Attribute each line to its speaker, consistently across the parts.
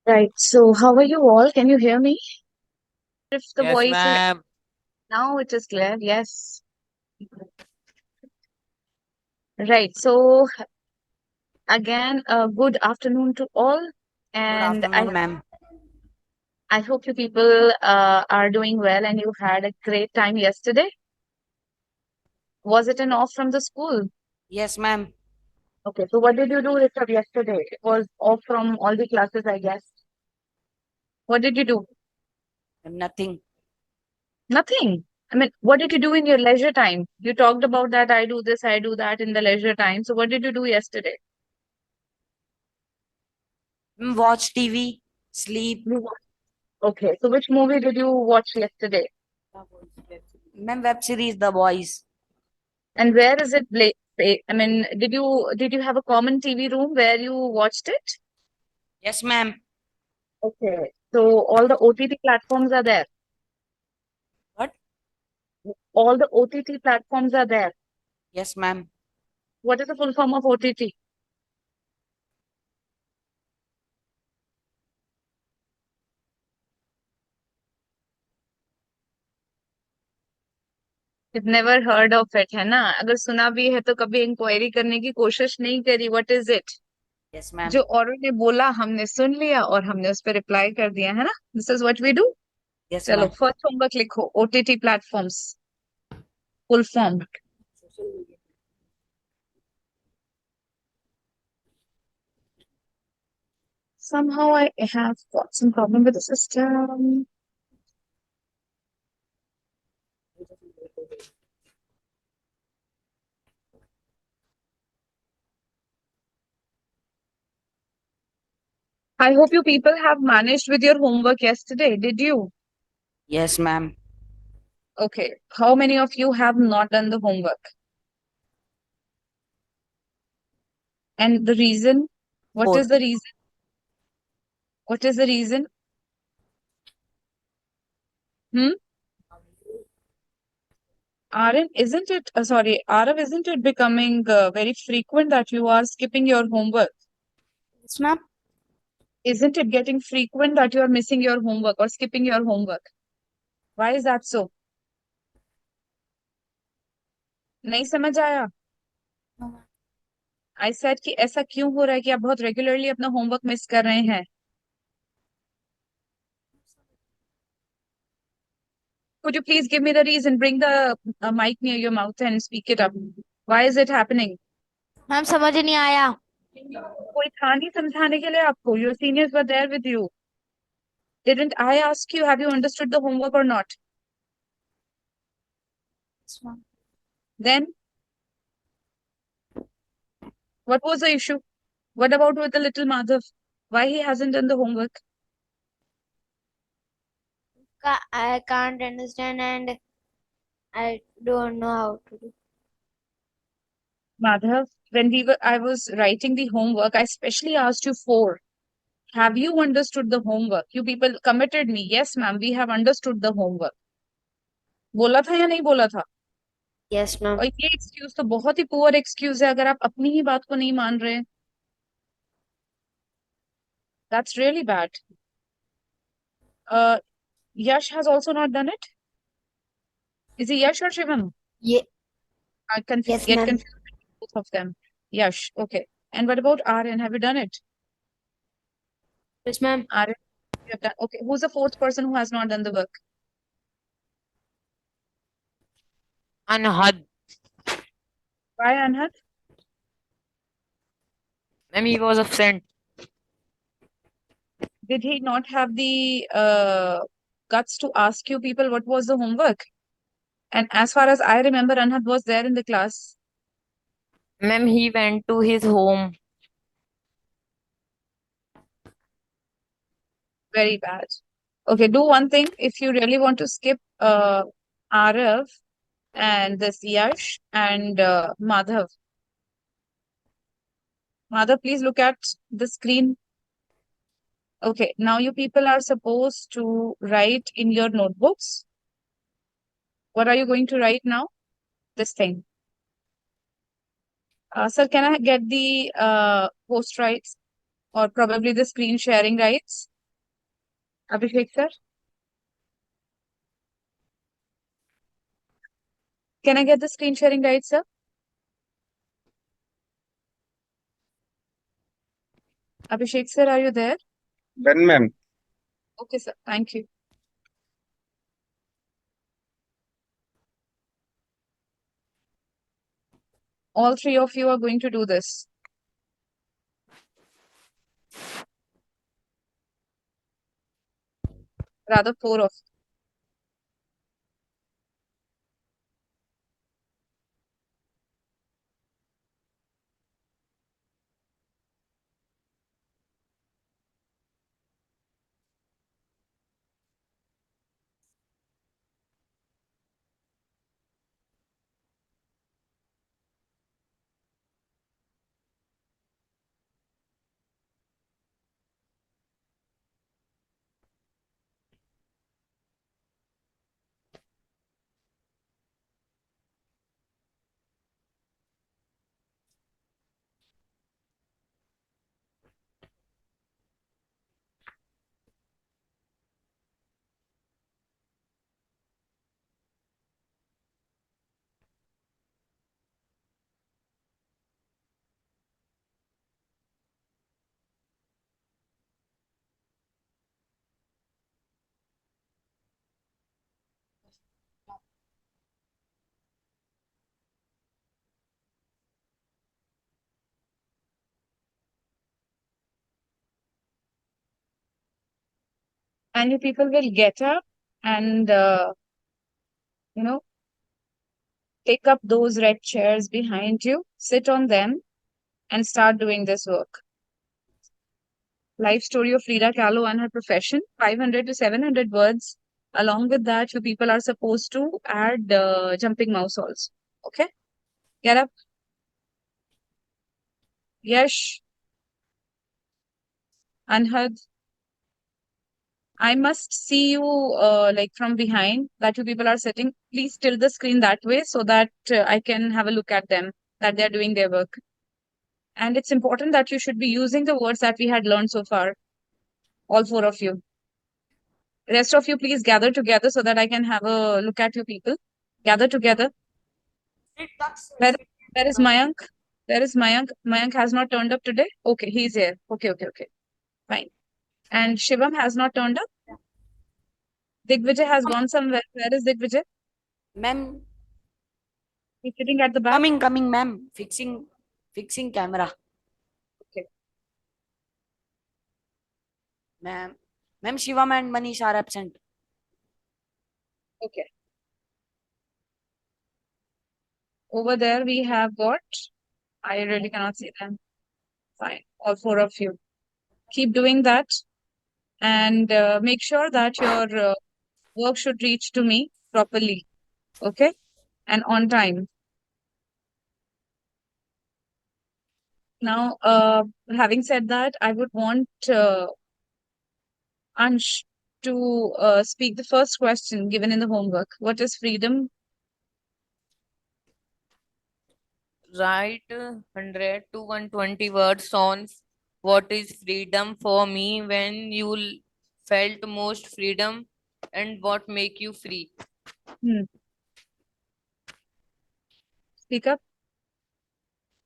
Speaker 1: Right. So, how are you all? Can you hear me? If the
Speaker 2: Yes,
Speaker 1: voice is
Speaker 2: ma'am.
Speaker 1: now, it is clear. Yes. Right. So, again, good afternoon to all.
Speaker 3: Good
Speaker 1: And
Speaker 3: afternoon, ma'am.
Speaker 1: I hope you people are doing well and you had a great time yesterday. Was it an off from the school?
Speaker 3: Yes, ma'am.
Speaker 1: Okay. So, what did you do rest of yesterday? It was off from all the classes, I guess. What did you do?
Speaker 3: Nothing.
Speaker 1: Nothing. I mean, what did you do in your leisure time? You talked about that I do this, I do that in the leisure time. So, what did you do yesterday?
Speaker 3: Watch TV, sleep.
Speaker 1: You wa- Okay, so which movie did you watch yesterday?
Speaker 3: Ma'am, web series The Boys.
Speaker 1: And where is it I mean, did you have a common TV room where you watched it?
Speaker 3: Yes, ma'am.
Speaker 1: Okay, so all the OTT platforms are there.
Speaker 3: What?
Speaker 1: All the OTT platforms are there.
Speaker 3: Yes, ma'am.
Speaker 1: What is the full form of OTT? You've never heard of it, है ना? अगर सुना भी है तो कभी inquiry करने की कोशिश नहीं करी. What is it?
Speaker 3: Yes, ma'am.
Speaker 1: जो औरों ने बोला हमने सुन लिया और हमने उस पर रिप्लाई कर दिया है ना. This is what we do.
Speaker 3: Yes,
Speaker 1: चलो
Speaker 3: ma'am.
Speaker 1: फर्स्ट होमवर्क लिखो. OTT platforms full form. Somehow I have got some problem with the system. I hope you people have managed with your homework yesterday. Did you?
Speaker 3: Yes, ma'am.
Speaker 1: Okay. How many of you have not done the homework? And the reason? What is
Speaker 3: Four.
Speaker 1: the reason? What is the reason? Hmm? Aaron, isn't it, sorry, Arav, isn't it becoming very frequent that you are skipping your homework?
Speaker 3: Yes, ma'am.
Speaker 1: Isn't it getting frequent that you are missing your homework or skipping your homework? Why is that so? नहीं समझ आया? I said कि ऐसा क्यों हो रहा है कि आप बहुत रेगुलरली अपना होमवर्क मिस कर रहे हैं? Could you please give me the reason? Bring the mic near your mouth and speak it up. Why is it happening?
Speaker 4: Ma'am समझ नहीं आया.
Speaker 1: कोई था नहीं समझाने के लिए आपको. Your seniors were there with you. Didn't I ask you, have you understood the homework or not?
Speaker 4: Yes, ma'am.
Speaker 1: Then, what was the issue? What about with the little Madhav? Why he hasn't done the homework?
Speaker 4: I can't understand and I don't know how to do.
Speaker 1: Madhav, I was writing the homework, I specially asked you for. Have you understood the homework? You people committed me. Yes, ma'am, we have understood the homework. बोला था या नहीं बोला था?
Speaker 4: Yes, ma'am.
Speaker 1: और ये excuse तो बहुत ही पुअर एक्सक्यूज है अगर आप अपनी ही बात को नहीं मान रहे. That's really bad. Yash has also not done it. Is he Yash or Shivam?
Speaker 4: Ye
Speaker 1: I
Speaker 4: yes,
Speaker 1: get
Speaker 4: ma'am.
Speaker 1: confused with both of them. Yash, okay. And what about Aryan? Have you done it?
Speaker 4: Yes, ma'am.
Speaker 1: Aryan, you have done. Okay. Who's the fourth person who has not done the work?
Speaker 2: Anhad.
Speaker 1: Why, Anhat?
Speaker 2: Ma'am, he was absent.
Speaker 1: Did he not have the guts to ask you people what was the homework? And as far as I remember, Anhat was there in the class.
Speaker 2: Ma'am, he went to his home.
Speaker 1: Very bad. Okay, do one thing. If you really want to skip Arav and this Yash and Madhav. Madhav, please look at the screen. Okay, now you people are supposed to write in your notebooks. What are you going to write now? This thing. Sir, can I get the host rights or probably the screen sharing rights? Abhishek sir, can I get the screen sharing rights, sir? Abhishek sir, are you there?
Speaker 5: Done, ma'am.
Speaker 1: Okay, sir. Thank you. All three of you are going to do this. Rather, four of you. And you people will get up and, you know, take up those red chairs behind you, sit on them, and start doing this work. Life story of Frida Kahlo and her profession, 500 to 700 words. Along with that, you people are supposed to add jumping mouse also. Okay? Get up. Yash, Anhad. I must see you like from behind that you people are sitting. Please tilt the screen that way so that I can have a look at them, that they're doing their work. And it's important that you should be using the words that we had learned so far, all four of you. Rest of you, please gather together so that I can have a look at you people. Gather together. Where, where is Mayank? Where is Mayank? Mayank has not turned up today? Okay, he's here. Okay, okay, okay. Fine. And Shivam has not turned up? Digvijay has gone somewhere. Where is Digvijay?
Speaker 3: Ma'am,
Speaker 1: He's sitting at the back.
Speaker 3: coming, ma'am. Fixing camera.
Speaker 1: Okay.
Speaker 3: Ma'am, Shivam and Manish are absent.
Speaker 1: Okay. Over there we have got, I really cannot see them. Fine. All four of you. Keep doing that and make sure that your work should reach to me properly. Okay? And on time. Now, having said that, I would want Ansh to speak the first question given in the homework. What is freedom?
Speaker 2: Write 100 to 120 words on what is freedom for me, when you felt most freedom, and what make you free.
Speaker 1: Hmm. Speak up.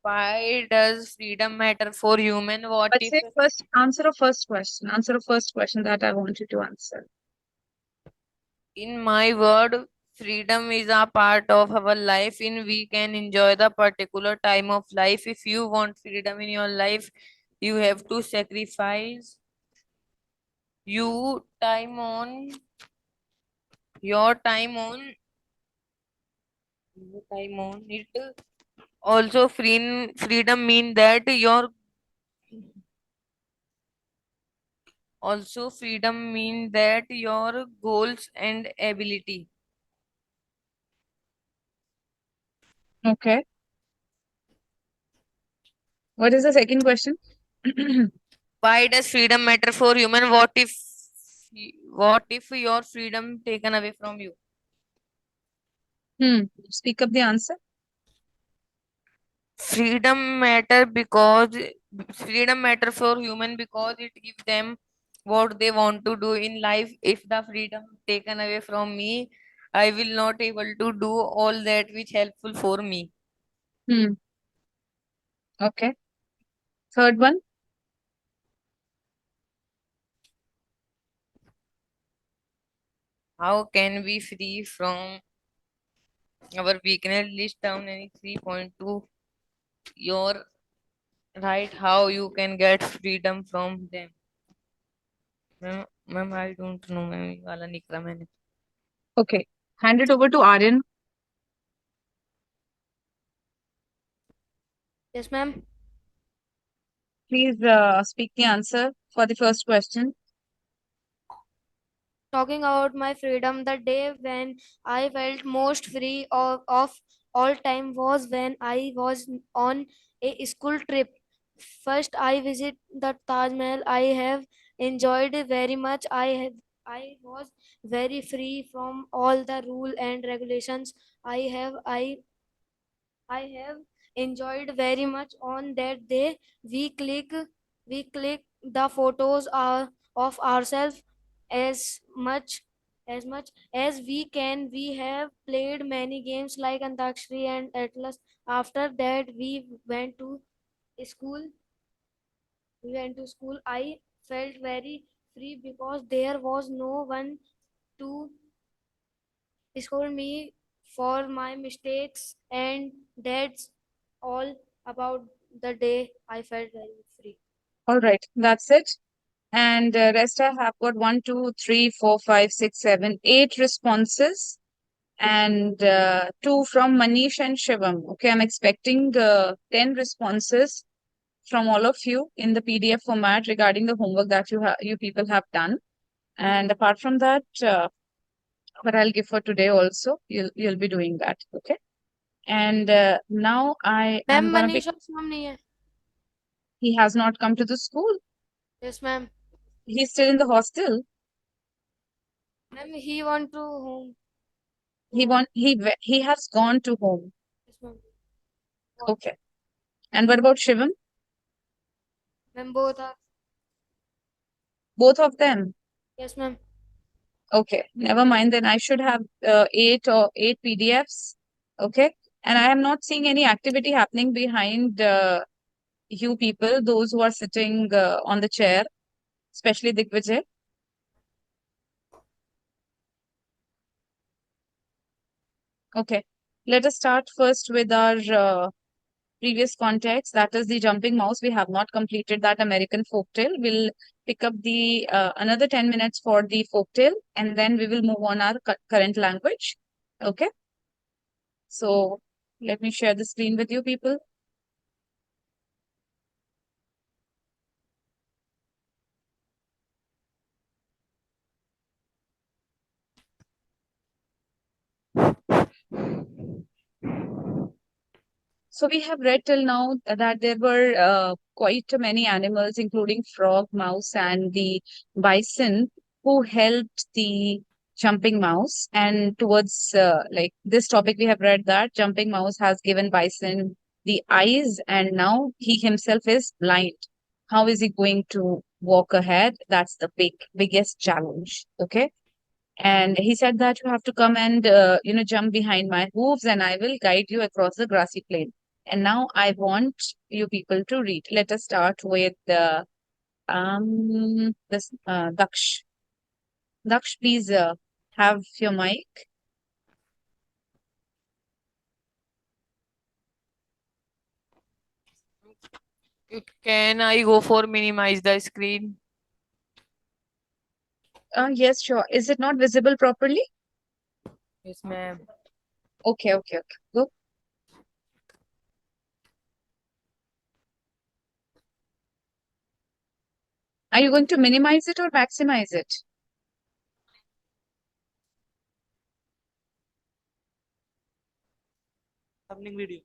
Speaker 2: Why does freedom matter for human? What
Speaker 1: But
Speaker 2: if
Speaker 1: say first, answer a first question. Answer a first question that I want you to answer.
Speaker 2: in my word, freedom is a part of our life, in we can enjoy the particular time of life. If you want freedom in your life, you have to sacrifice you time on it. Also, freedom mean that your goals and ability.
Speaker 1: Okay. What is the second question?
Speaker 2: Why does freedom matter for human? What if your freedom taken away from you?
Speaker 1: Speak up the answer.
Speaker 2: freedom matter for human because it gives them what they want to do in life. If the freedom taken away from me, I will not able to do all that which helpful for me.
Speaker 1: Hmm. Okay. Third one.
Speaker 2: How can we free from our weakness? List down any 3.2 your right how you can get freedom from them. Ma'am I don't know ma'am ये वाला निकला मैंने.
Speaker 1: Okay. Hand it over to Aryan.
Speaker 4: Yes, ma'am.
Speaker 1: Please speak the answer for the first question.
Speaker 4: Talking about my freedom, the day when I felt most free of all time was when I was on a school trip. First, I visit the Taj Mahal. I have enjoyed it very much. I was very free from all the rule and regulations. I have enjoyed very much on that day. We click the photos of ourselves as much as we can. We have played many games like Antakshari and Atlas. After that, school. We went to school. I felt very free because there was no one to scold me for my mistakes, and that's all about the day. I felt very free.
Speaker 1: All right. That's it. And rest I have got 1, 2, 3, 4, 5, 6, 7, 8 responses. And 2 from Manish and Shivam. Okay. I'm expecting 10 responses from all of you in the PDF format regarding the homework that you people have done. And apart from that, what I'll give for today also, you'll be doing that. Okay. And now I
Speaker 4: Ma'am,
Speaker 1: am gonna be.
Speaker 4: Manish और शिवम नहीं है.
Speaker 1: He has not come to the school.
Speaker 4: Yes, ma'am.
Speaker 1: He's still in the hostel.
Speaker 4: Ma'am, he want to home.
Speaker 1: He has gone to home.
Speaker 4: Yes, ma'am.
Speaker 1: Okay. And what about Shivam?
Speaker 4: Ma'am, both are.
Speaker 1: Both of them.
Speaker 4: Yes, ma'am.
Speaker 1: Okay. Never mind. Then I should have 8 PDFs. Okay. And I am not seeing any activity happening behind you people, those who are sitting on the chair, especially Digvijay. Okay. Let us start first with our previous context, that is the jumping mouse. We have not completed that American folktale. We'll pick up the another 10 minutes for the folktale, and then we will move on our current language. Okay. So let me share the screen with you people. So we have read till now that there were quite many animals, including frog, mouse, and the bison, who helped the jumping mouse. And towards like this topic, we have read that jumping mouse has given bison the eyes, and now he himself is blind. How is he going to walk ahead? That's the biggest challenge. Okay. And he said that you have to come and, jump behind my hooves and I will guide you across the grassy plain. And now I want you people to read. Let us start with this Daksh. Daksh, please have your mic.
Speaker 2: Can I go for minimize the screen?
Speaker 1: Yes, sure. Is it not visible properly?
Speaker 2: Yes, ma'am.
Speaker 1: Okay, okay, okay. Go. Are you going to minimize it or maximize it?
Speaker 5: Happening video.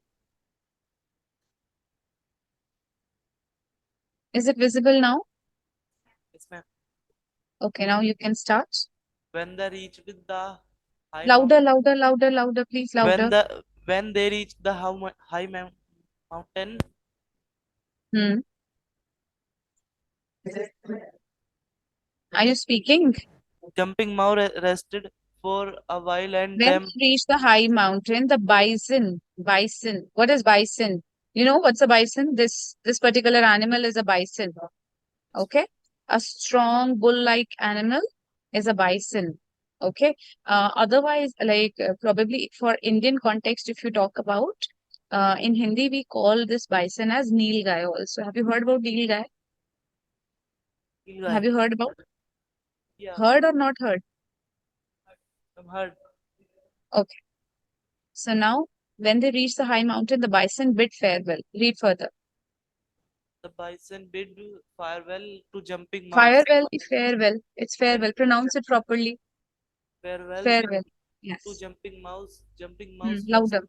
Speaker 1: Is it visible now?
Speaker 5: Yes, ma'am.
Speaker 1: Okay, now you can start.
Speaker 5: When they reached the high
Speaker 1: Louder, louder, louder, louder, please, louder.
Speaker 5: when they reached the high mountain.
Speaker 1: Hmm. Are you speaking?
Speaker 5: Jumping mouse rested for a while and
Speaker 1: When
Speaker 5: then
Speaker 1: they reach the high mountain, the bison. What is bison? You know what's a bison? This particular animal is a bison. Okay, a strong bull-like animal is a bison. Okay, otherwise, probably for Indian context, if you talk about in Hindi, we call this bison as Nilgai also. Have you heard about Nilgai?
Speaker 5: guy.
Speaker 1: Have you heard about?
Speaker 5: Yeah,
Speaker 1: Heard or not heard?
Speaker 5: I've heard.
Speaker 1: Okay. So now, when they reach the high mountain, the bison bid farewell. Read further.
Speaker 5: The bison bid farewell to jumping mouse.
Speaker 1: Farewell, farewell. It's farewell. Pronounce it properly.
Speaker 5: Farewell
Speaker 1: Farewell.
Speaker 5: to
Speaker 1: Yes.
Speaker 5: jumping mouse.
Speaker 1: Louder.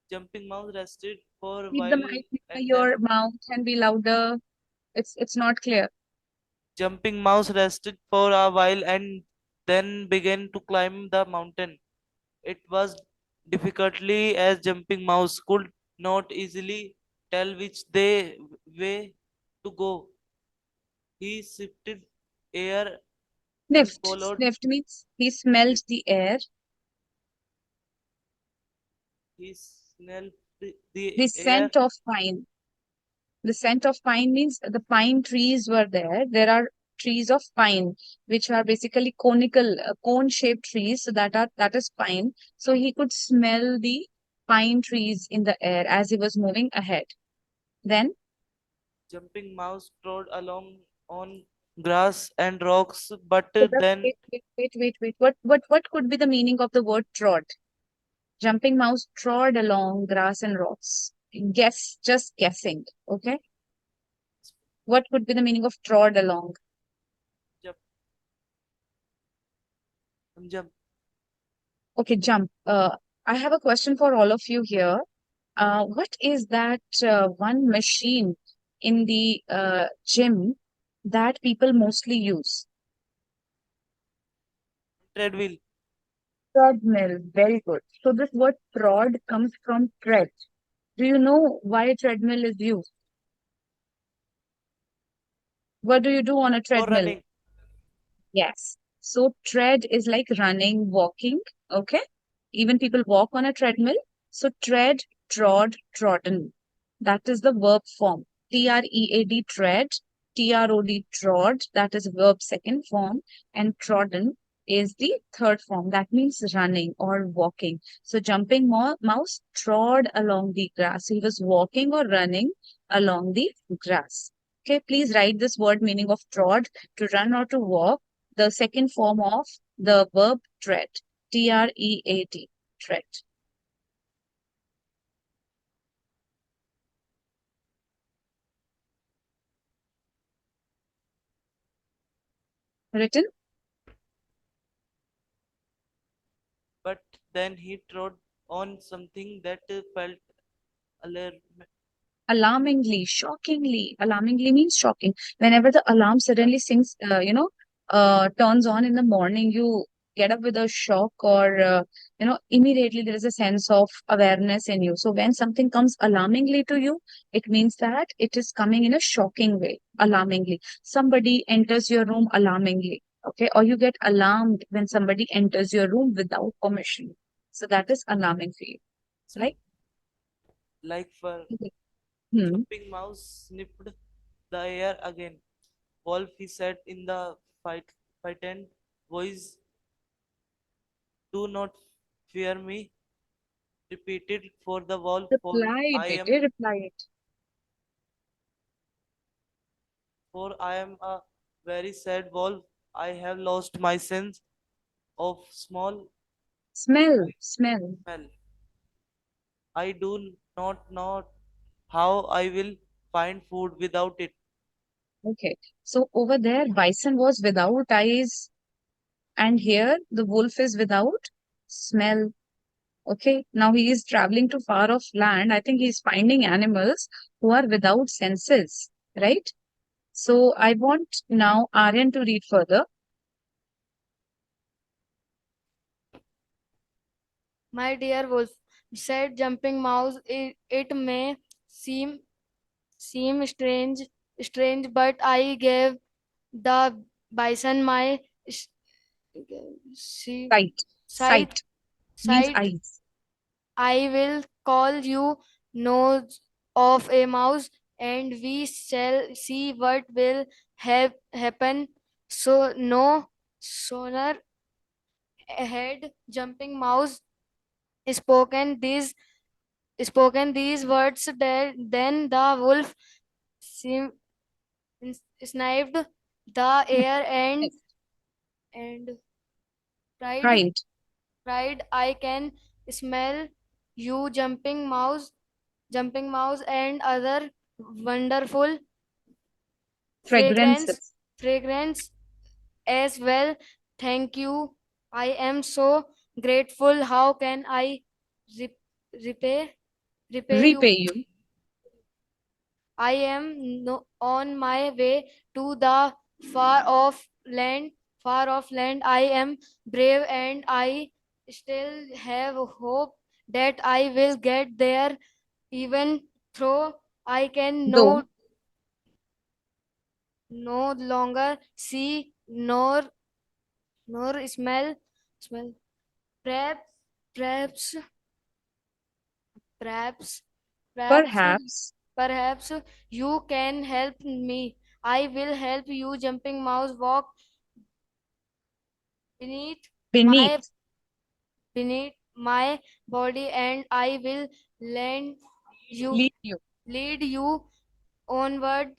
Speaker 5: Jumping mouse rested for a
Speaker 1: Keep the
Speaker 5: while
Speaker 1: mic near
Speaker 5: and then
Speaker 1: your mouth and be louder. It's not clear.
Speaker 5: jumping mouse rested for a while and then began to climb the mountain. It was difficultly as jumping mouse could not easily tell which way to go. He shifted air and
Speaker 1: Sniffed.
Speaker 5: followed.
Speaker 1: Sniffed means he smelled the air.
Speaker 5: He smelled the
Speaker 1: The
Speaker 5: air.
Speaker 1: scent of pine. The scent of pine means the pine trees were there. There are trees of pine, which are basically conical, cone-shaped trees. So that is pine. So he could smell the pine trees in the air as he was moving ahead. Then,
Speaker 5: Jumping mouse trod along on grass and rocks, but
Speaker 1: so just
Speaker 5: then
Speaker 1: wait. What could be the meaning of the word trod? Jumping mouse trod along grass and rocks. Guess, just guessing. Okay. What could be the meaning of trod along?
Speaker 5: jump, jump.
Speaker 1: Okay, jump. I have a question for all of you here. What is that one machine in the gym that people mostly use?
Speaker 5: Treadmill.
Speaker 1: Treadmill. Very good. So this word trod comes from tread. Do you know why a treadmill is used? What do you do on a
Speaker 5: For
Speaker 1: treadmill?
Speaker 5: running.
Speaker 1: Yes. So tread is like running, walking. Okay. Even people walk on a treadmill. So tread, trod, trodden. That is the verb form. T-R-E-A-D, tread. T-R-O-D, trod. That is verb second form. And trodden is the third form. That means running or walking. So jumping mouse trod along the grass. He was walking or running along the grass. Okay, please write this word meaning of trod, to run or to walk, the second form of the verb tread. T-R-E-A-D, tread. Written?
Speaker 5: But then he trod on something that felt alarm.
Speaker 1: Alarmingly, shockingly. Alarmingly means shocking. Whenever the alarm suddenly turns on in the morning, you get up with a shock, or immediately there is a sense of awareness in you. So when something comes alarmingly to you, it means that it is coming in a shocking way. Alarmingly, somebody enters your room alarmingly. Okay, or you get alarmed when somebody enters your room without permission. So that is alarming for you, right?
Speaker 5: Like for
Speaker 1: Hmm.
Speaker 5: jumping mouse sniffed the air again. Wolf, he said in the frightened voice, do not fear me. Repeated for the wolf,
Speaker 1: Replied it. They replied.
Speaker 5: for I am a very sad wolf. I have lost my sense of
Speaker 1: Smell, smell.
Speaker 5: smell. I do not know how I will find food without it.
Speaker 1: Okay. So over there, bison was without eyes, and here the wolf is without smell. Okay. Now he is traveling to far off land. I think he's finding animals who are without senses, right? So I want now Aryan to read further.
Speaker 4: My dear wolf, said jumping mouse, it may seem strange, but I gave the bison my s- see,
Speaker 1: Sight.
Speaker 4: sight.
Speaker 1: Means
Speaker 4: Sight.
Speaker 1: eyes.
Speaker 4: I will call you nose of a mouse, and we shall see what will happen. So no sooner had jumping mouse spoken these words then the wolf seem, sniffed the air and cried,
Speaker 1: Right.
Speaker 4: I can smell you, jumping mouse, and other wonderful fragrance,
Speaker 1: Fragrances.
Speaker 4: fragrance as well. Thank you. I am so grateful. How can I re- repay you?
Speaker 1: Repay you.
Speaker 4: I am on my way to the far off land. Far off land. I am brave and I still have hope that I will get there, even though I can
Speaker 1: Though.
Speaker 4: no longer see nor smell. Perhaps perhaps perhaps perhaps
Speaker 1: Perhaps
Speaker 4: perhaps you can help me. I will help you. Jumping mouse walk beneath my
Speaker 1: beneath.
Speaker 4: beneath my body, and I will land you
Speaker 1: Lead you.
Speaker 4: lead you onward,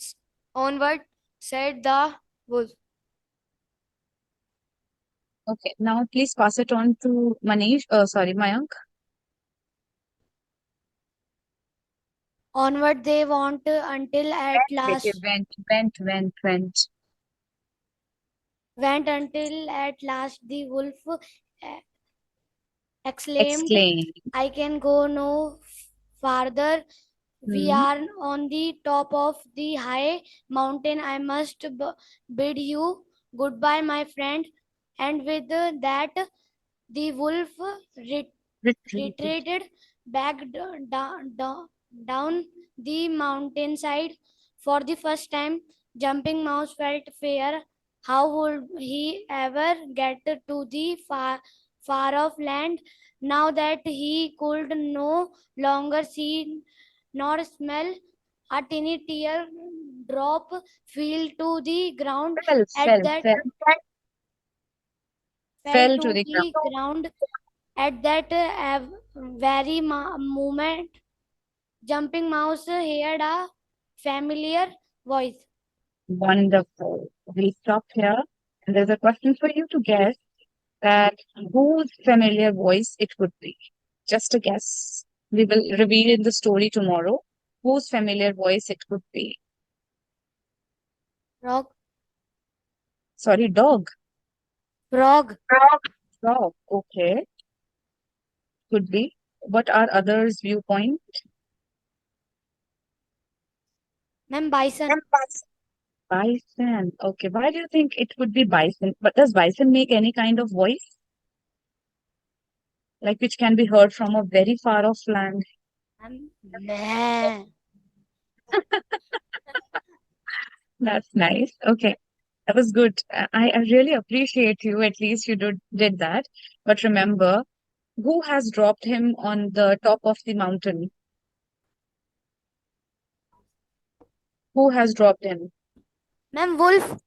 Speaker 4: said the wolf.
Speaker 1: Okay. Now please pass it on to Manish. Sorry, Mayank.
Speaker 4: Onward they want until at
Speaker 1: Okay,
Speaker 4: last went until at last the wolf eh, exclaimed,
Speaker 1: exclaim.
Speaker 4: I can go no farther. We
Speaker 1: Hmm.
Speaker 4: are on the top of the high mountain. I must bid you goodbye, my friend. And with that, the wolf
Speaker 1: Retreated.
Speaker 4: retreated back down the mountainside. For the first time, Jumping Mouse felt fear. How would he ever get to the far off land now that he could no longer see nor smell? A tiny tear drop fell to the ground
Speaker 1: Fell,
Speaker 4: at
Speaker 1: fell,
Speaker 4: that
Speaker 1: fell,
Speaker 4: fell
Speaker 1: fell
Speaker 4: to
Speaker 1: to the
Speaker 4: the
Speaker 1: ground.
Speaker 4: ground at that very moment. Jumping Mouse heard a familiar voice.
Speaker 1: Wonderful. We'll stop here. And there's a question for you to guess that whose familiar voice it would be. Just a guess. We will reveal in the story tomorrow whose familiar voice it could be.
Speaker 4: Frog,
Speaker 1: Sorry, dog.
Speaker 4: frog.
Speaker 1: Frog. Okay, could be. What are others' viewpoint?
Speaker 4: Ma'am, bison.
Speaker 1: Bison. Okay, why do you think it would be bison? But does bison make any kind of voice, like which can be heard from a very far off land?
Speaker 4: Meh.
Speaker 1: That's nice. Okay, that was good. I really appreciate you. At least you did that. But remember, who has dropped him on the top of the mountain? Who has dropped him?
Speaker 4: Ma'am, wolf.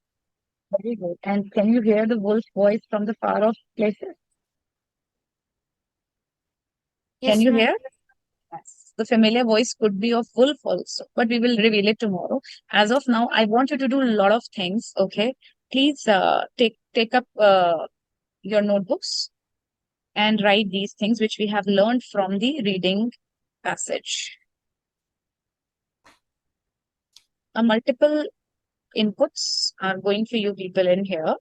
Speaker 1: Very good. And can you hear the wolf voice from the far off places? Can
Speaker 4: Yes,
Speaker 1: you
Speaker 4: ma'am.
Speaker 1: hear? Yes. The familiar voice could be of wolf also, but we will reveal it tomorrow. As of now, I want you to do a lot of things. Okay, please take up your notebooks and write these things which we have learned from the reading passage. Multiple inputs are going for you people in here.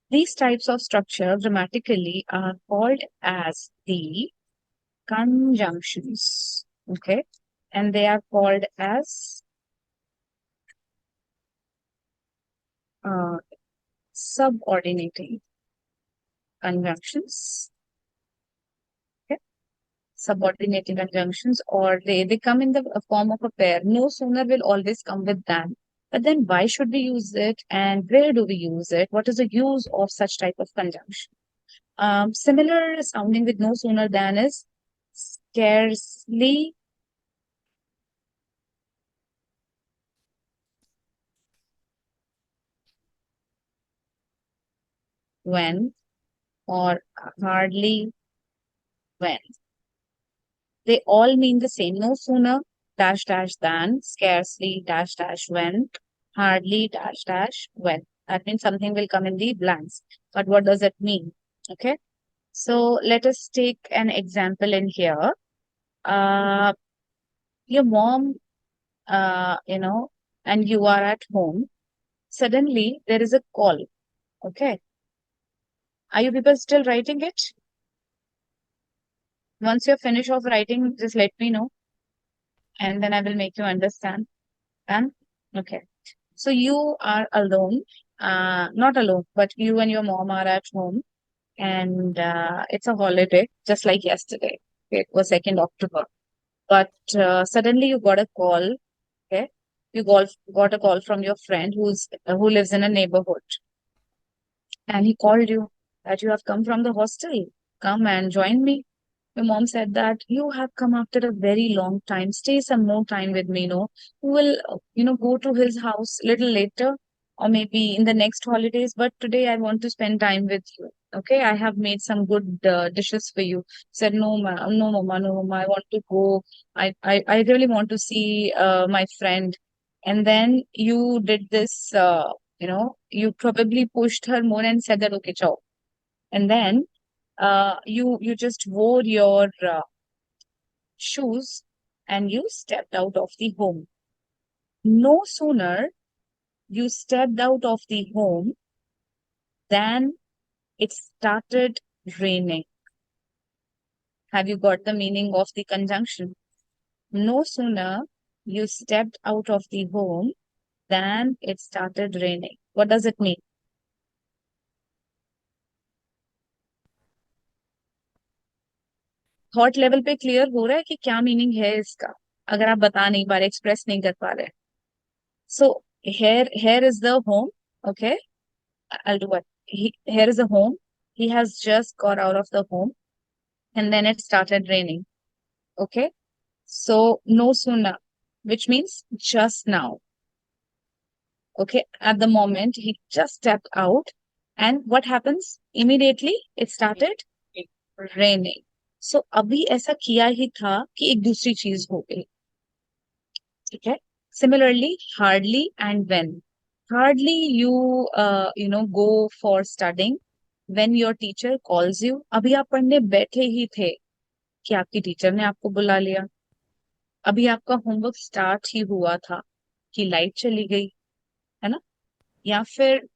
Speaker 1: These types of structure grammatically are called as the conjunctions. Okay, and they are called as uh, subordinating conjunctions. Okay, subordinating conjunctions, or they come in the form of a pair. No sooner will always come with than. But then why should we use it and where do we use it? What is the use of such type of conjunction? Similar sounding with no sooner than is scarcely, when, or hardly when. They all mean the same. No sooner dash dash than, scarcely dash dash when, hardly dash dash when. That means something will come in the blanks. But what does it mean? Okay. So let us take an example in here. Uh, your mom, and you are at home. Suddenly there is a call. Okay. Are you people still writing it? Once you're finished of writing, just let me know and then I will make you understand. And okay. So you are alone, not alone, but you and your mom are at home and it's a holiday, just like yesterday. Okay, it was 2nd October. But suddenly you got a call, okay? You got a call from your friend who lives in a neighborhood and he called you that you have come from the hostel. Come and join me. Your mom said that you have come after a very long time. Stay some more time with me, no? We will, go to his house little later or maybe in the next holidays. But today I want to spend time with you. Okay, I have made some good dishes for you. Said, no, ma, no, mama, no, mama, I want to go. I really want to see my friend. And then you did this, you probably pushed her more and said that, okay, ciao. And then you just wore your shoes and you stepped out of the home. No sooner you stepped out of the home than it started raining. Have you got the meaning of the conjunction? No sooner you stepped out of the home than it started raining. What does it mean? Thought level पे clear हो रहा है कि क्या meaning है इसका, अगर आप बता नहीं पा रहे, एक्सप्रेस नहीं कर पा रहे? So here is the home. Okay, I'll do it. Here is a home. He has just got out of the home and then it started raining. Okay, so no sooner, which means just now. Okay, at the moment he just stepped out and what happens? Immediately it started raining. So अभी ऐसा किया ही था कि एक दूसरी चीज हो गई. ठीक है. Similarly, hardly and when. Hardly you go for studying when your teacher calls you. अभी आप पढ़ने बैठे ही थे कि आपकी टीचर ने आपको बुला लिया. अभी आपका होमवर्क स्टार्ट ही हुआ था कि लाइट चली गई, है ना? या फिर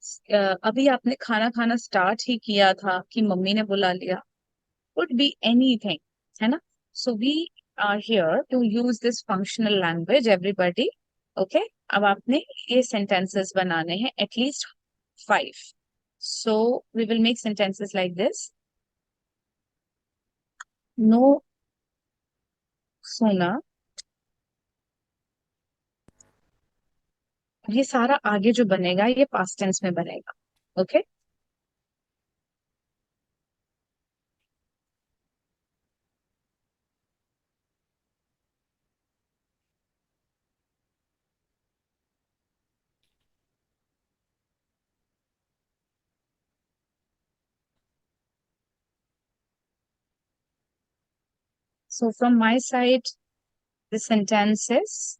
Speaker 1: अभी आपने खाना खाना स्टार्ट ही किया था कि मम्मी ने बुला लिया. Could be anything, है ना? So we are here to use this functional language, everybody. Okay, अब आपने ये sentences बनाने हैं, at least 5. So we will make sentences like this. No sooner. ये सारा आगे जो बनेगा ये past tense में बनेगा. Okay. So from my side, the sentence is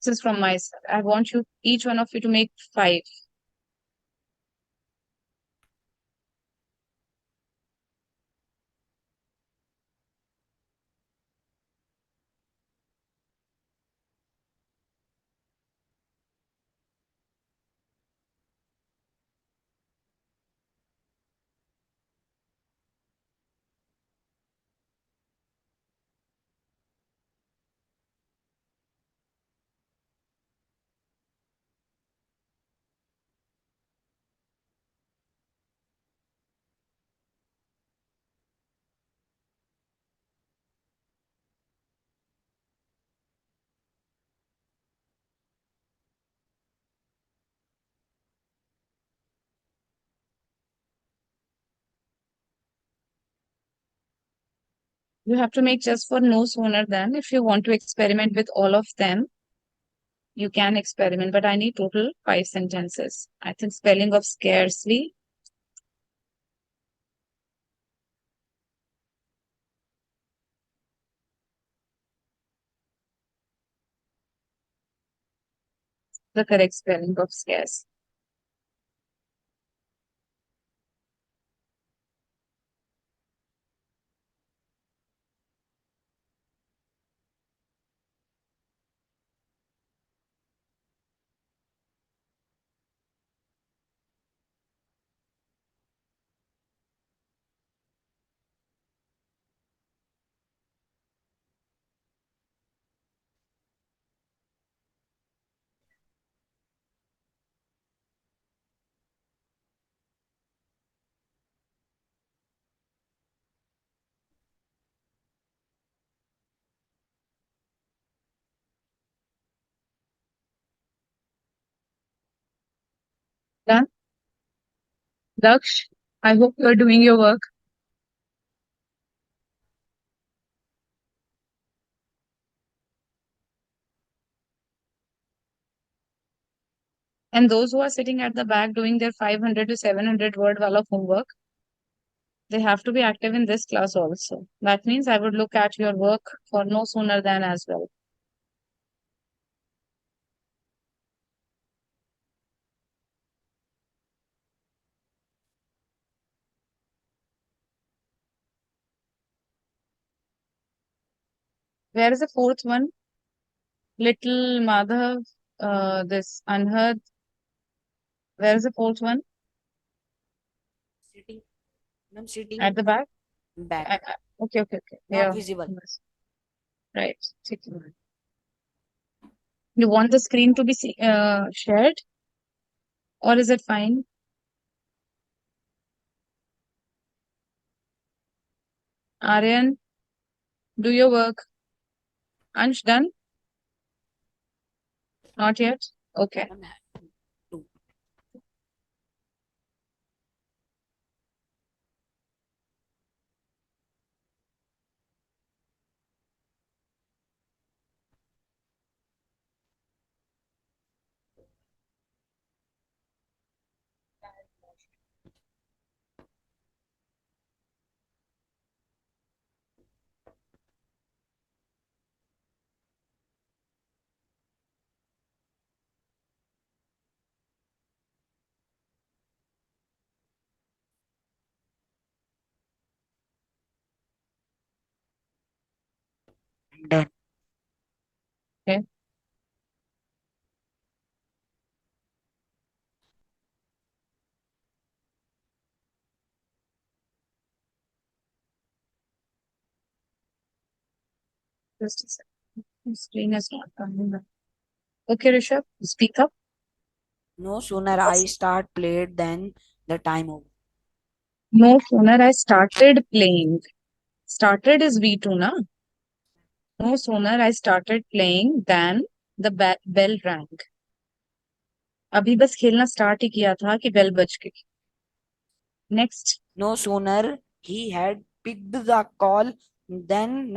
Speaker 1: This is from my side. I want you, each one of you, to make 5. You have to make just for no sooner than. If you want to experiment with all of them, you can experiment, but I need total 5 sentences. I think spelling of scarcely. The correct spelling of scarce. Done? Daksh, I hope you are doing your work. And those who are sitting at the back doing their 500 to 700 word wala homework, they have to be active in this class also. That means I would look at your work for no sooner than as well. Where is the fourth one? Little Madhav, this Anhad. Where is the fourth one?
Speaker 3: Sitting. Ma'am, sitting
Speaker 1: At the back?
Speaker 3: back.
Speaker 1: Okay, okay, okay.
Speaker 3: Not
Speaker 1: Yeah.
Speaker 3: visible.
Speaker 1: Yes. Right. You want the screen to be shared, or is it fine? Aryan, do your work. Ansh, done? Not yet? Okay.
Speaker 3: Ma'am, two. Done.
Speaker 1: Okay. Just a second. The screen is not coming up. Okay, Rishabh, speak up.
Speaker 3: No sooner I start played than the time over.
Speaker 1: No sooner I started playing. Started is V2, na? No sooner I started playing than the bell rang. अभी बस खेलना start ही किया था कि bell बज गई. Next.
Speaker 3: No sooner he had picked the call than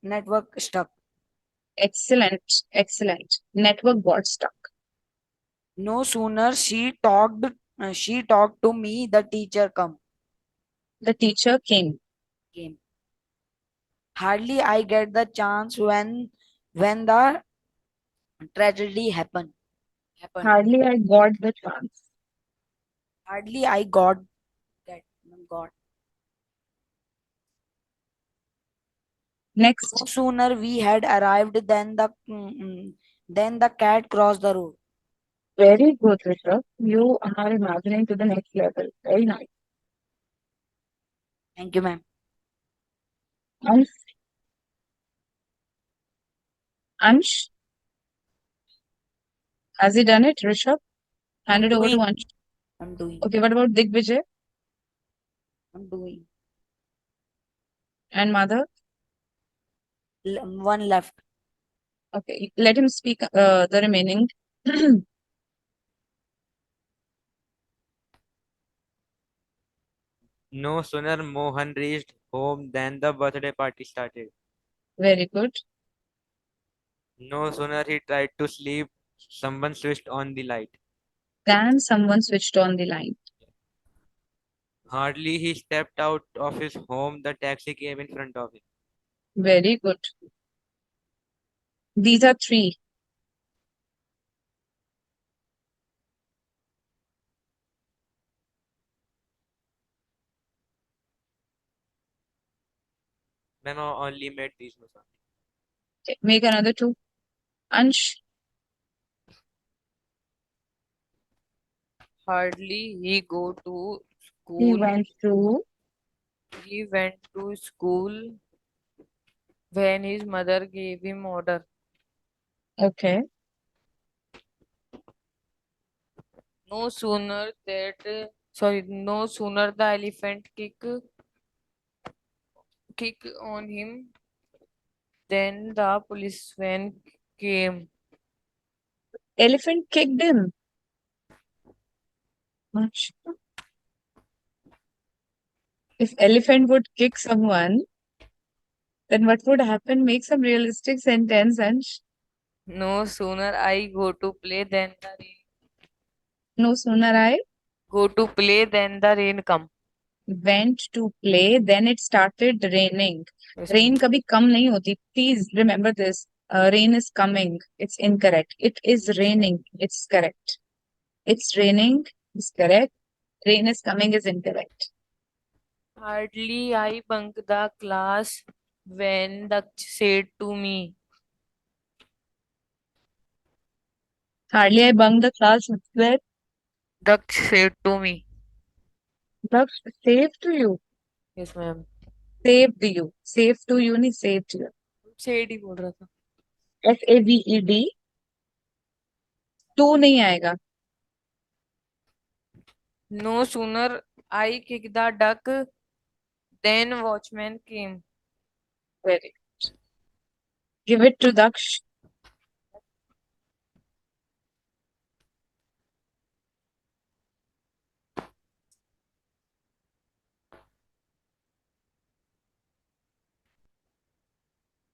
Speaker 3: network stuck.
Speaker 1: Excellent, excellent. Network got stuck.
Speaker 3: No sooner she talked to me, the teacher
Speaker 1: The teacher came.
Speaker 3: came. Hardly I get the chance when the Tragedy happened.
Speaker 1: Hardly I got the chance.
Speaker 3: Hardly I got that. Got.
Speaker 1: Next.
Speaker 3: No sooner we had arrived than the cat crossed the road.
Speaker 1: Very good, Rishabh. You are imagining to the next level. Very nice.
Speaker 3: Thank you, ma'am.
Speaker 1: Ansh. Ansh, has he done it, Rishabh? Hand it over to Ansh.
Speaker 3: I'm doing.
Speaker 1: Okay, what about Digvijay
Speaker 3: I'm doing.
Speaker 1: and Madhav?
Speaker 3: One left.
Speaker 1: Okay, let him speak the remaining.
Speaker 6: No sooner Mohan reached home than the birthday party started.
Speaker 1: Very good.
Speaker 6: No sooner he tried to sleep, someone switched on the light.
Speaker 1: Then someone switched on the line.
Speaker 6: Hardly he stepped out of his home, the taxi came in front of him.
Speaker 1: Very good. These are three.
Speaker 6: Then I only made these Musa.
Speaker 1: Okay, make another two. Ansh,
Speaker 2: Hardly he go to
Speaker 1: he
Speaker 2: school.
Speaker 1: went to.
Speaker 2: He went to school when his mother gave him order.
Speaker 1: Okay.
Speaker 2: No sooner no sooner the elephant kick on him than the policeman came.
Speaker 1: Elephant kicked him. Ansh. If elephant would kick someone, then what would happen? Make some realistic sentence, Ansh.
Speaker 2: No sooner I
Speaker 1: No sooner I
Speaker 2: go to play than the rain come.
Speaker 1: went to play, then it started raining.
Speaker 2: Yes,
Speaker 1: Rain
Speaker 2: ma'am.
Speaker 1: कभी कम नहीं होती. Please remember this. Rain is coming. It's incorrect. It is raining. It's correct. It's raining is correct. Rain is coming is incorrect.
Speaker 2: Hardly I bunk the class when Daksh said to me.
Speaker 1: Hardly I bunked the class where
Speaker 2: Daksh said to me.
Speaker 1: Daksh saved you.
Speaker 2: Yes, ma'am.
Speaker 1: Saved you. Saved to you नहीं saved you.
Speaker 2: Said ही बोल रहा था.
Speaker 1: SAVED. To नहीं आएगा.
Speaker 2: No sooner I kicked the duck than watchman came.
Speaker 1: Very good. Give it to Daksh.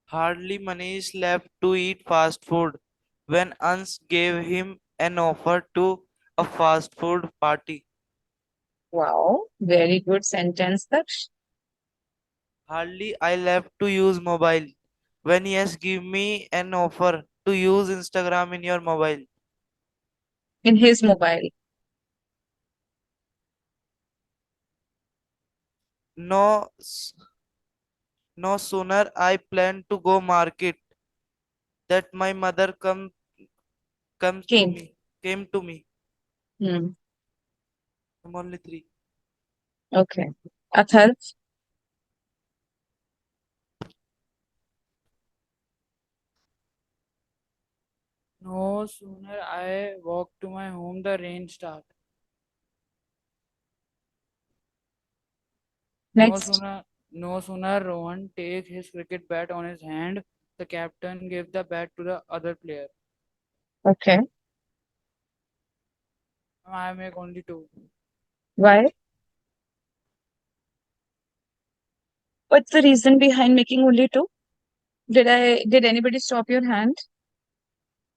Speaker 5: Hardly Manish left to eat fast food when Ans gave him an offer to a fast food party.
Speaker 1: Wow. Very good sentence, Daksh.
Speaker 5: Hardly I left to use mobile when yes give me an offer to use Instagram in your mobile.
Speaker 1: In his mobile.
Speaker 5: No, no sooner I planned to go market that my mother
Speaker 1: Came.
Speaker 5: came to me.
Speaker 1: Hmm.
Speaker 5: I'm only three.
Speaker 1: Okay. Athar.
Speaker 7: No sooner I walked to my home, the rain started.
Speaker 1: Next.
Speaker 7: No sooner Rohan take his cricket bat on his hand, the captain gave the bat to the other player.
Speaker 1: Okay.
Speaker 7: I make only two.
Speaker 1: Why? What's the reason behind making only two? Did anybody stop your hand?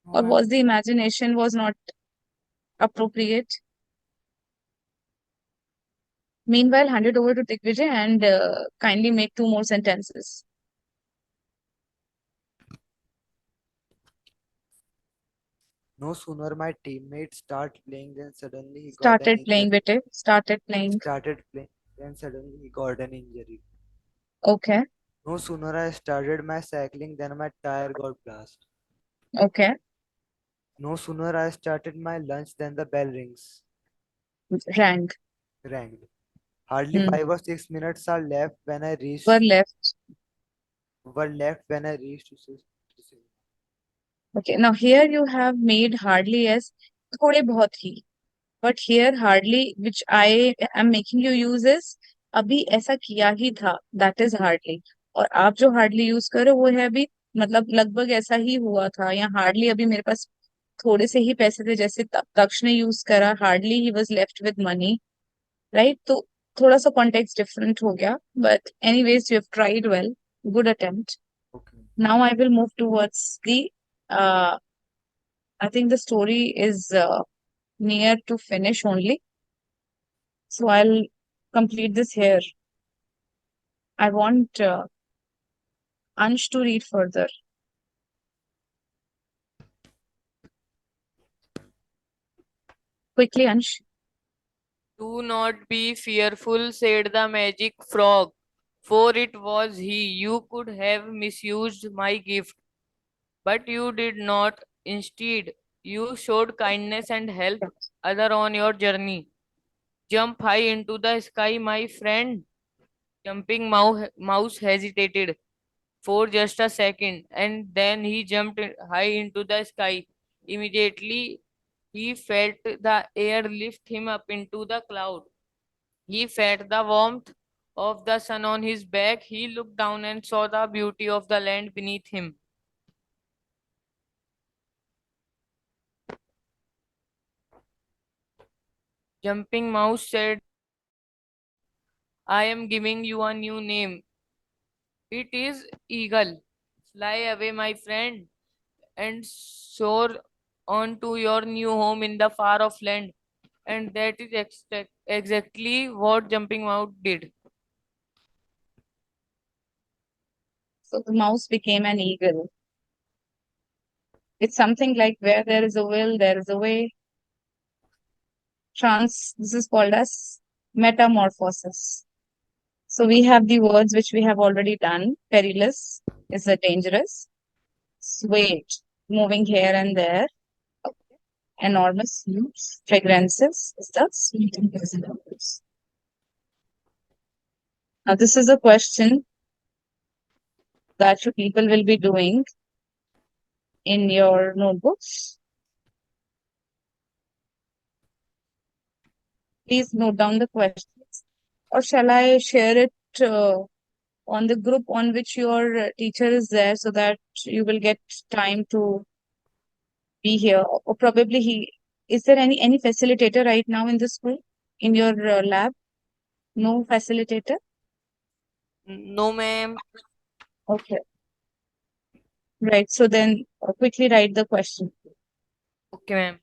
Speaker 7: No,
Speaker 1: Or
Speaker 7: ma'am.
Speaker 1: was the imagination was not appropriate? Meanwhile, hand it over to Digvijay and kindly make two more sentences.
Speaker 3: No sooner my teammates start playing than suddenly he got an
Speaker 1: Started playing,
Speaker 3: injury.
Speaker 1: bete. Started playing.
Speaker 3: Started playing, then suddenly he got an injury.
Speaker 1: Okay.
Speaker 3: No sooner I started my cycling than my tire got blast.
Speaker 1: Okay.
Speaker 3: No sooner I started my lunch than the bell
Speaker 1: Rang.
Speaker 3: rang. Hardly
Speaker 1: Hmm.
Speaker 3: 5 or 6 minutes
Speaker 1: Were left.
Speaker 3: were left when I reached to cinema.
Speaker 1: Okay. Now here you have made hardly as थोड़े बहुत ही. But here hardly, which I am making you use is अभी ऐसा किया ही था. That is hardly. और आप जो hardly use कर रहे हो वो है अभी मतलब लगभग ऐसा ही हुआ था. या hardly अभी मेरे पास थोड़े से ही पैसे थे जैसे तक्ष ने यूज करा. Hardly he was left with money. Right? तो थोड़ा सा context different हो गया. But anyways, you have tried well. Good attempt.
Speaker 3: Okay.
Speaker 1: Now I will move towards the I think the story is near to finish only. So I'll complete this here. I want Ansh to read further. Quickly, Ansh.
Speaker 2: Do not be fearful, said the magic frog, for it was he. You could have misused my gift, but you did not. Instead, you showed kindness and helped other on your journey. Jump high into the sky, my friend. Jumping mouse hesitated for just a second, and then he jumped high into the sky. Immediately, he felt the air lift him up into the cloud. He felt the warmth of the sun on his back. He looked down and saw the beauty of the land beneath him. Jumping Mouse said, I am giving you a new name. It is Eagle. Fly away, my friend, and soar on to your new home in the far off land. And that is exactly what Jumping Mouse did.
Speaker 1: So the mouse became an eagle. It's something like where there is a will, there is a way. This is called as metamorphosis. So we have the words which we have already done. Perilous is a dangerous. Swayed, moving here and there. Enormous, huge. Fragrances is the sweet and pleasant odors. Now this is a question that you people will be doing in your notebooks. Please note down the questions. Or shall I share it on the group on which your teacher is there so that you will get time to be here? Or probably is there any facilitator right now in the school, in your lab? No facilitator?
Speaker 2: No, ma'am.
Speaker 1: Okay. Right. So then quickly write the question.
Speaker 2: Okay, ma'am.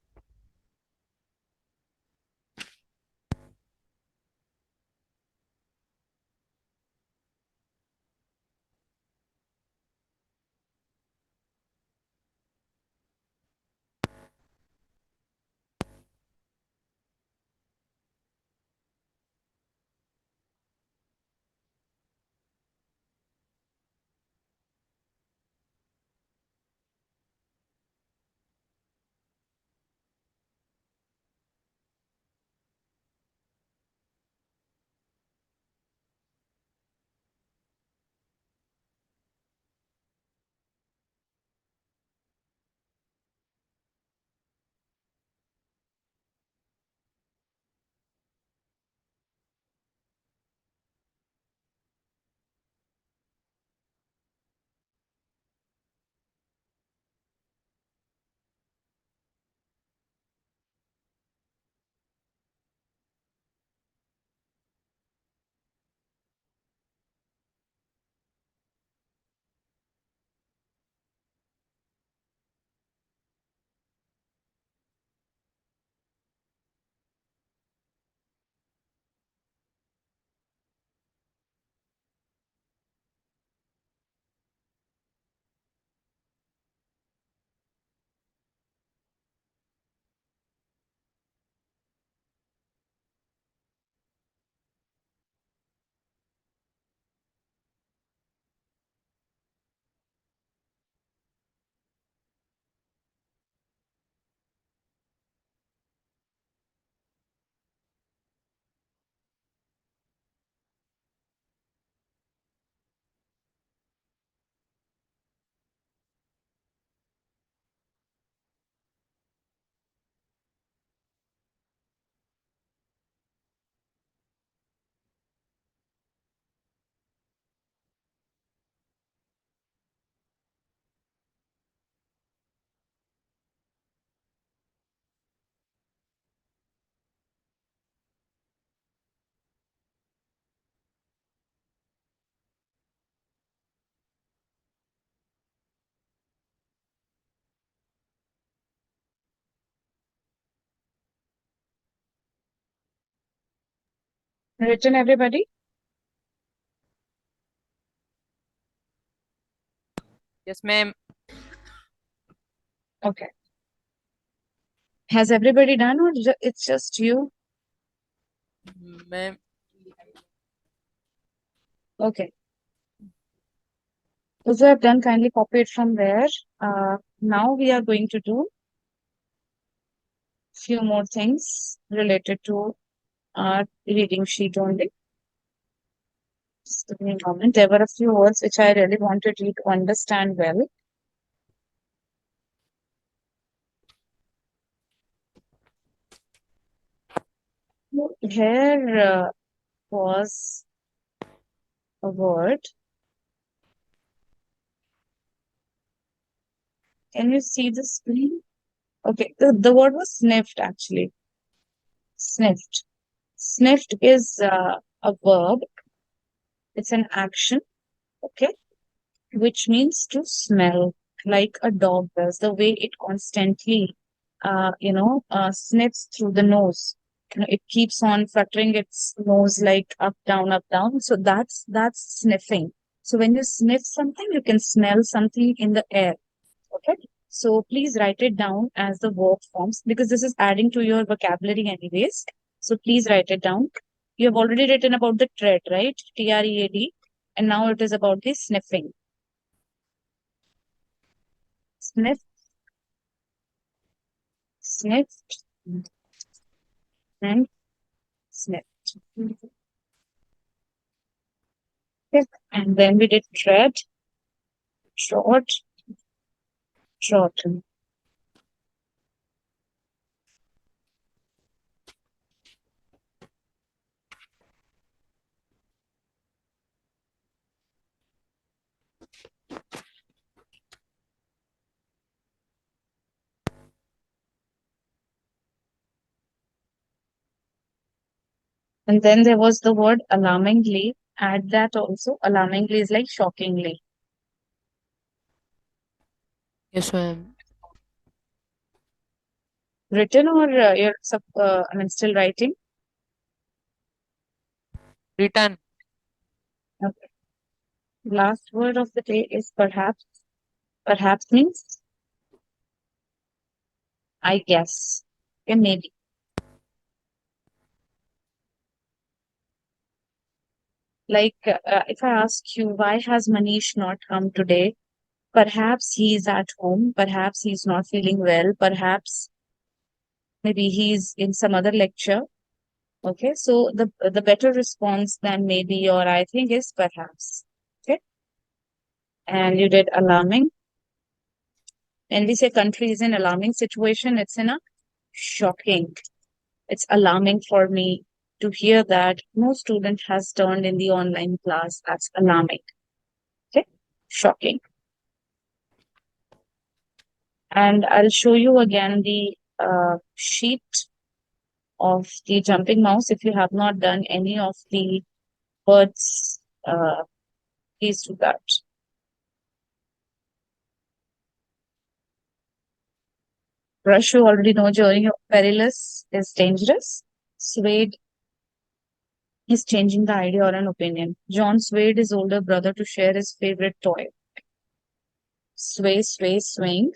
Speaker 1: Written, everybody?
Speaker 2: Yes, ma'am.
Speaker 1: Okay. Has everybody done, or it's just you?
Speaker 2: Ma'am.
Speaker 1: Okay. Those who have done, kindly copy it from there. Now we are going to do few more things related to our reading sheet only. Just give me a moment. There were a few words which I really wanted you to understand well. Here was a word. Can you see the screen? Okay, the word was sniffed actually. Sniffed. Sniffed is a verb. It's an action. Okay, which means to smell, like a dog does, the way it constantly, sniffs through the nose. It keeps on fluttering its nose like up, down, up, down. So that's sniffing. So when you sniff something, you can smell something in the air. Okay. So please write it down as the verb forms because this is adding to your vocabulary anyways. So please write it down. You have already written about the tread, right? TREAD. And now it is about the sniffing. Sniff, sniffed, and sniffed. Okay. And then we did tread, trot, trodden. And then there was the word alarmingly. Add that also. Alarmingly is like shockingly.
Speaker 2: Yes, ma'am.
Speaker 1: Written or still writing?
Speaker 2: Written.
Speaker 1: Okay. Last word of the day is perhaps. Perhaps means I guess. Okay, maybe. Like if I ask you, why has Manish not come today? Perhaps he's at home. Perhaps he's not feeling well. Perhaps maybe he's in some other lecture. Okay, so the better response than maybe or I think is perhaps. Okay, and you did alarming. When we say country is in alarming situation, it's in a shocking. It's alarming for me to hear that no student has turned in the online class. That's alarming. Okay, shocking. And I'll show you again the sheet of the jumping mouse. If you have not done any of the words, please do that. Rush, you already know, journey of perilous is dangerous. Swayed is changing the idea or an opinion. John swayed his older brother to share his favorite toy. Sway, sway, swing,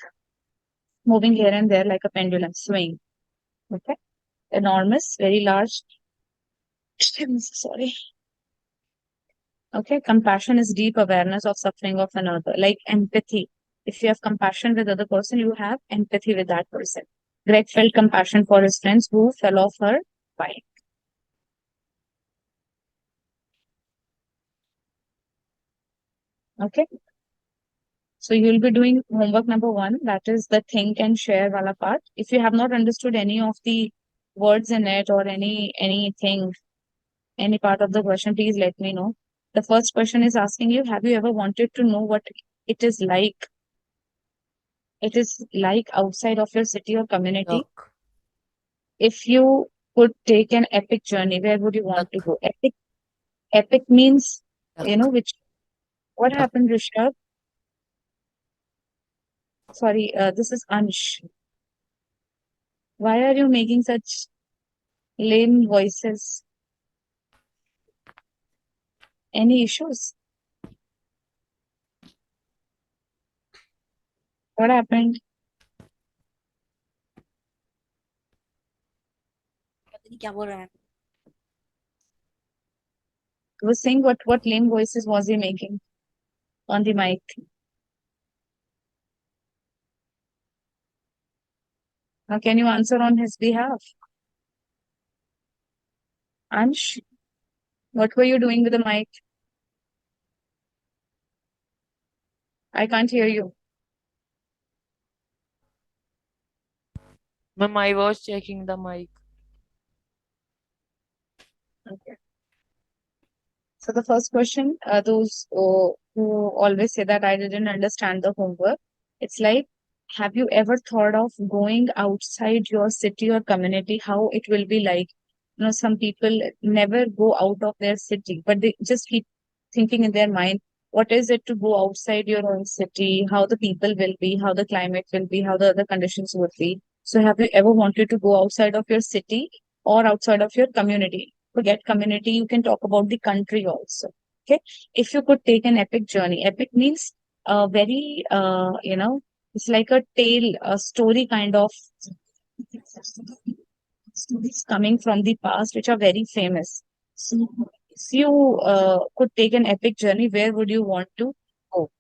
Speaker 1: moving here and there like a pendulum, swing. Okay. Enormous, very large. I'm so sorry. Okay. Compassion is deep awareness of suffering of another, like empathy. If you have compassion with other person, you have empathy with that person. Greg felt compassion for his friends who fell off her bike. Okay. So you'll be doing homework number 1, that is the think and share wala part. If you have not understood any of the words in it or anything, any part of the question, please let me know. The first question is asking you, have you ever wanted to know what it is like? It is like outside of your city or community.
Speaker 2: Duck.
Speaker 1: If you could take an epic journey, where would you want to
Speaker 2: Duck.
Speaker 1: go? Epic means,
Speaker 2: Duck.
Speaker 1: what
Speaker 2: Duck.
Speaker 1: happened, Rishabh? Sorry, this is Ansh. Why are you making such lame voices? Any issues? What happened?
Speaker 3: पता नहीं क्या बोल रहा है
Speaker 1: I was saying what lame voices was he making on the mic? Now can you answer on his behalf? Ansh, what were you doing with the mic? I can't hear you.
Speaker 2: Ma'am, I was checking the mic.
Speaker 1: Okay. So the first question, those who always say that I didn't understand the homework, it's like, have you ever thought of going outside your city or community? How it will be like? You know, some people never go out of their city, but they just keep thinking in their mind, what is it to go outside your own city? How the people will be, how the climate will be, how the other conditions would be. So have you ever wanted to go outside of your city or outside of your community? Forget community, you can talk about the country also. Okay. If you could take an epic journey, epic means very, it's like a tale, a story kind of stories coming from the past, which are very famous. So, if you could take an epic journey, where would you want to go?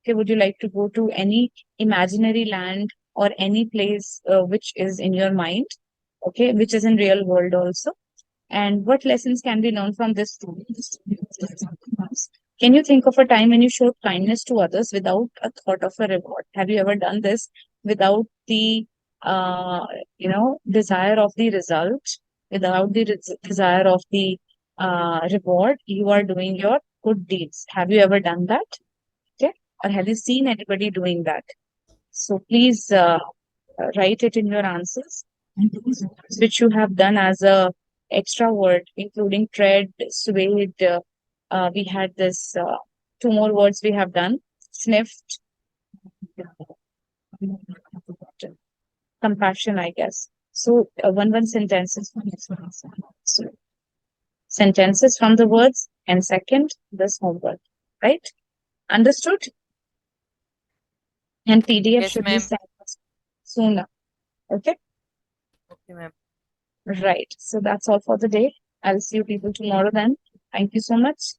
Speaker 1: Okay, would you like to go to any imaginary land or any place which is in your mind? Okay, which is in real world also. And what lessons can be learned from this story? Can you think of a time when you showed kindness to others without a thought of a reward? Have you ever done this without the, uh, desire of the result, without the desire of the reward? You are doing your good deeds. Have you ever done that? Okay, or have you seen anybody doing that? So please write it in your answers, which you have done as a extra word, including tread, swayed. We had this two more words we have done: sniffed, compassion, I guess. So one sentences. So, sentences from the words, and second, this homework, right? Understood? And PDF
Speaker 2: Yes,
Speaker 1: should be
Speaker 2: ma'am.
Speaker 1: sent sooner. Okay.
Speaker 2: Okay, ma'am.
Speaker 1: Right. So that's all for the day. I'll see you people tomorrow then. Thank you so much.